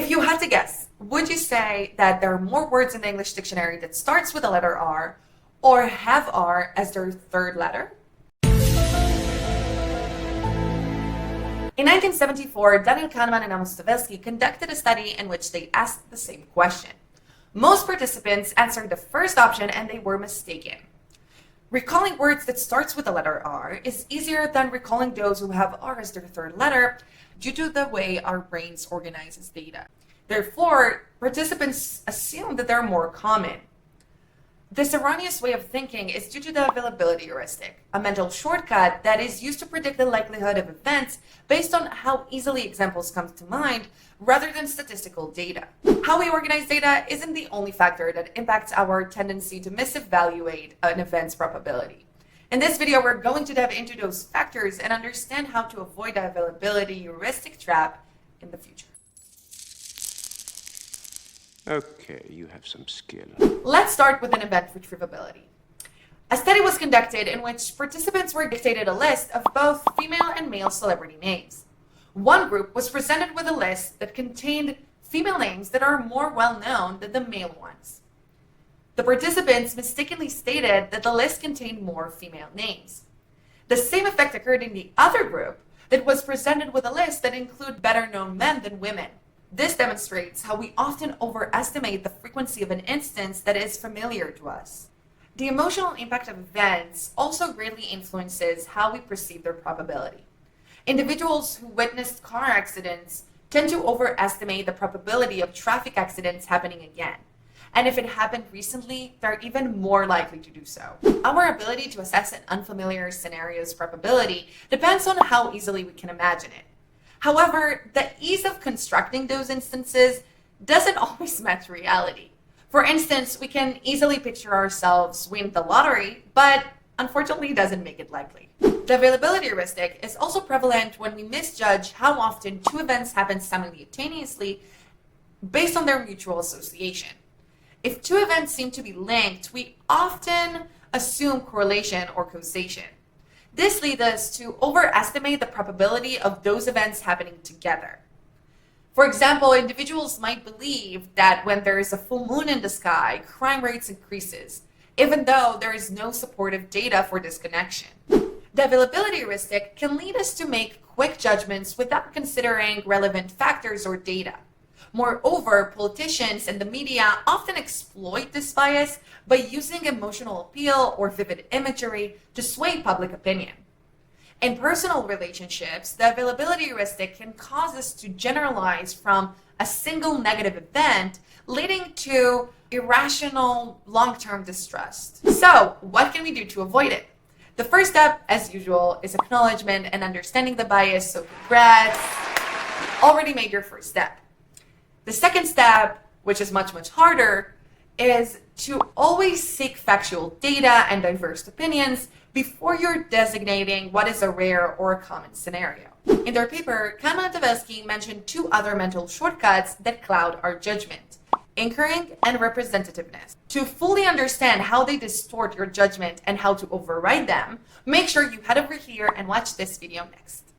If you had to guess, would you say that there are more words in the English dictionary that starts with the letter R or have R as their third letter? In 1974, Daniel Kahneman and Amos Tversky conducted a study in which they asked the same question. Most participants answered the first option and they were mistaken. Recalling words that starts with the letter R is easier than recalling those who have R as their third letter due to the way our brains organizes data. Therefore, participants assume that they're more common. This erroneous way of thinking is due to the availability heuristic, a mental shortcut that is used to predict the likelihood of events based on how easily examples come to mind rather than statistical data. How we organize data isn't the only factor that impacts our tendency to misevaluate an event's probability. In this video, we're going to dive into those factors and understand how to avoid the availability heuristic trap in the future. Okay, you have some skill. Let's start with an event retrievability. A study was conducted in which participants were dictated a list of both female and male celebrity names. One group was presented with a list that contained female names that are more well-known than the male ones. The participants mistakenly stated that the list contained more female names. The same effect occurred in the other group that was presented with a list that included better-known men than women. This demonstrates how we often overestimate the frequency of an instance that is familiar to us. The emotional impact of events also greatly influences how we perceive their probability. Individuals who witnessed car accidents tend to overestimate the probability of traffic accidents happening again. And if it happened recently, they're even more likely to do so. Our ability to assess an unfamiliar scenario's probability depends on how easily we can imagine it. However, the ease of constructing those instances doesn't always match reality. For instance, we can easily picture ourselves winning the lottery, but unfortunately doesn't make it likely. The availability heuristic is also prevalent when we misjudge how often two events happen simultaneously based on their mutual association. If two events seem to be linked, we often assume correlation or causation. This leads us to overestimate the probability of those events happening together. For example, individuals might believe that when there is a full moon in the sky, crime rates increases, even though there is no supportive data for this connection. The availability heuristic can lead us to make quick judgments without considering relevant factors or data. Moreover, politicians and the media often exploit this bias by using emotional appeal or vivid imagery to sway public opinion. In personal relationships, the availability heuristic can cause us to generalize from a single negative event, leading to irrational long-term distrust. So, what can we do to avoid it? The first step, as usual, is acknowledgement and understanding the bias, so congrats, already made your first step. The second step, which is much harder, is to always seek factual data and diverse opinions before you're designating what is a rare or a common scenario. In their paper, Kahneman and Tversky mentioned two other mental shortcuts that cloud our judgment: anchoring and representativeness. To fully understand how they distort your judgment and how to override them, make sure you head over here and watch this video next.